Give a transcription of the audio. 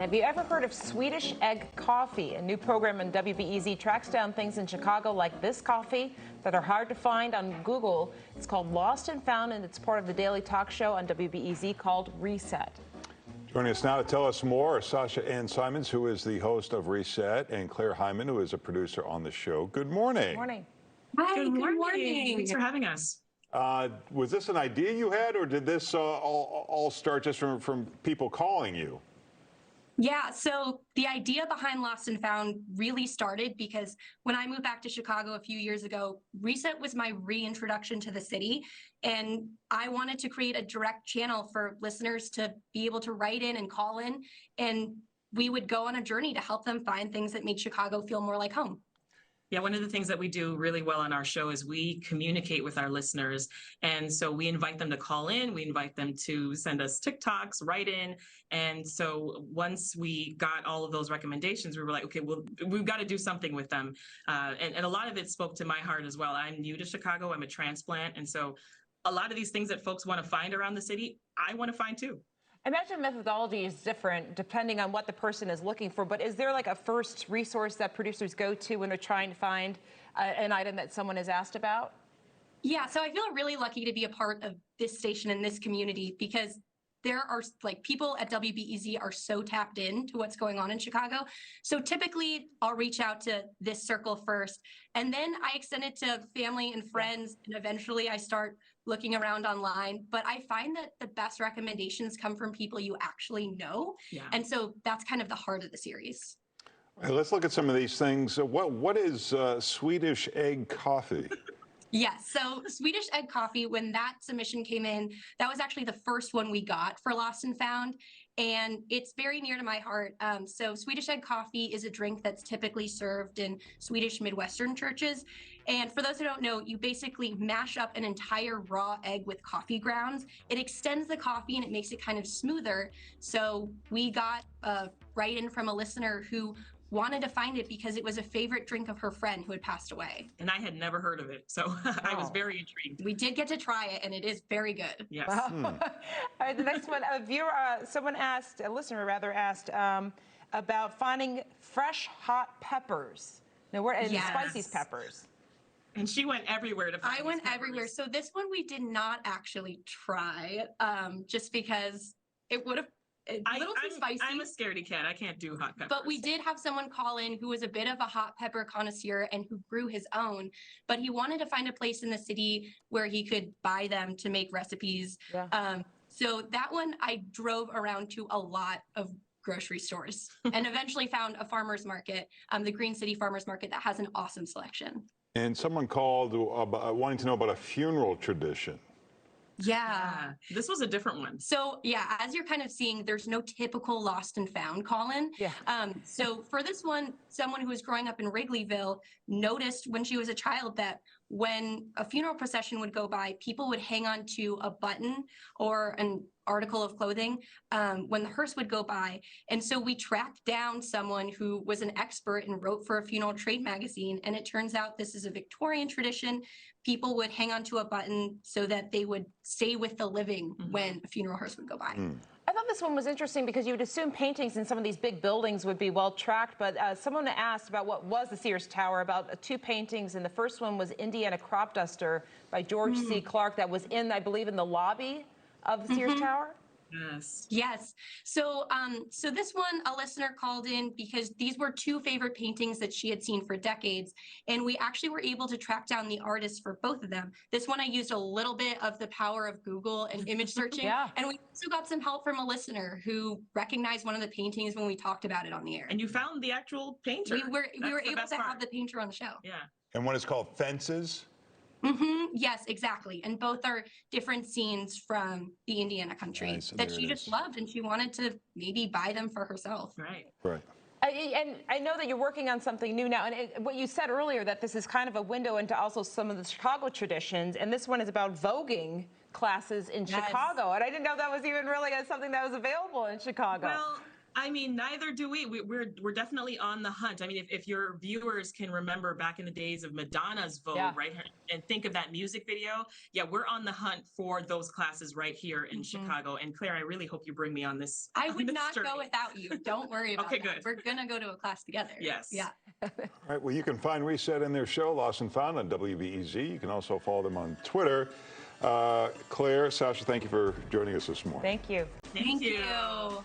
Have you ever heard of Swedish Egg Coffee? A new program on WBEZ tracks down things in Chicago like this coffee that are hard to find on Google. It's called Lost and Found, and it's part of the daily talk show on WBEZ called Reset. Joining us now to tell us more are Sasha Ann Simons, who is the host of Reset, and Claire Hyman, who is a producer on the show. Good morning. Good morning. Hi, good morning. Thanks for having us. Was this an idea you had, or did this all start just from people calling you? Yeah, so the idea behind Lost and Found really started because when I moved back to Chicago a few years ago, Reset was my reintroduction to the city. And I wanted to create a direct channel for listeners to be able to write in and call in. And we would go on a journey to help them find things that make Chicago feel more like home. Yeah, one of the things that we do really well on our show is we communicate with our listeners. And so we invite them to call in, we invite them to send us TikToks, write in. And so once we got all of those recommendations, we were like, okay, well, we've got to do something with them. And a lot of it spoke to my heart as well. I'm new to Chicago, I'm a transplant. And so a lot of these things that folks want to find around the city, I want to find too. I imagine methodology is different depending on what the person is looking for, but is there like a first resource that producers go to when they're trying to find an item that someone has asked about? Yeah, so I feel really lucky to be a part of this station and this community because there are like people at WBEZ are so tapped in to what's going on in Chicago. So typically I'll reach out to this circle first, and then I extend it to family and friends, and eventually I start looking around online. But I find that the best recommendations come from people you actually know. Yeah. And so that's kind of the heart of the series. Let's look at some of these things. What is Swedish Egg Coffee? Yes, so Swedish Egg Coffee, when that submission came in, that was actually the first one we got for Lost and Found, and it's very near to my heart. So Swedish Egg Coffee is a drink that's typically served in Swedish Midwestern churches. And for those who don't know, you basically mash up an entire raw egg with coffee grounds. It extends the coffee and it makes it kind of smoother. So we got a write-in from a listener who wanted to find it because it was a favorite drink of her friend who had passed away. And I had never heard of it, so I was very intrigued. We did get to try it, and it is very good. Yes. Wow. All right, the next one, someone asked, a listener rather asked, about finding fresh hot peppers. Now, and spicy peppers. And she went everywhere to find I went everywhere. So this one we did not actually try, just because it would have a little too spicy. I'm a scaredy cat. I can't do hot peppers. But we did have someone call in who was a bit of a hot pepper connoisseur and who grew his own, but he wanted to find a place in the city where he could buy them to make recipes. Yeah. So that one I drove around to a lot of grocery stores and eventually found a farmer's market, the Green City Farmer's Market, that has an awesome selection. And someone called wanting to know about a funeral tradition. Yeah. This was a different one. So yeah, as you're kind of seeing, there's no typical Lost and Found call-in. Yeah. So for this one, someone who was growing up in Wrigleyville noticed when she was a child that when a funeral procession would go by, people would hang on to a button or an article of clothing when the hearse would go by. And so we tracked down someone who was an expert and wrote for a funeral trade magazine. And it turns out this is a Victorian tradition. People would hang on to a button so that they would stay with the living when a funeral hearse would go by. I thought this one was interesting because you would assume paintings in some of these big buildings would be well tracked, but someone asked about what was the Sears Tower, about two paintings, and the first one was Indiana Crop Duster by George C. Clark that was in, I believe, in the lobby of the Sears Tower. Yes. Yes. So so this one, a listener called in because these were two favorite paintings that she had seen for decades. And we actually were able to track down the artist for both of them. This one, I used a little bit of the power of Google and image searching. Yeah. And we also got some help from a listener who recognized one of the paintings when we talked about it on the air. And you found the actual painter. We were able to have the painter on the show. Yeah. And one is called Fences? Yes, exactly. And both are different scenes from the Indiana country that she just loved, and she wanted to maybe buy them for herself. Right. Right. And I know that you're working on something new now. And what you said earlier, that this is kind of a window into also some of the Chicago traditions. And this one is about voguing classes in Chicago. And I didn't know that was even really something that was available in Chicago. Well, I mean, neither do we. We're definitely on the hunt. I mean, if your viewers can remember back in the days of Madonna's Vogue, Yeah. right, and think of that music video, yeah, we're on the hunt for those classes right here in Chicago. And Claire, I really hope you bring me on this. I on would this not journey. go without you. Don't worry about Okay, that. good. We're gonna go to a class together. Yes. Yeah. All right, well, you can find Reset in their show, Lost and Found, on WBEZ. You can also follow them on Twitter. Claire, Sasha, thank you for joining us this morning. Thank you. Thank you. you.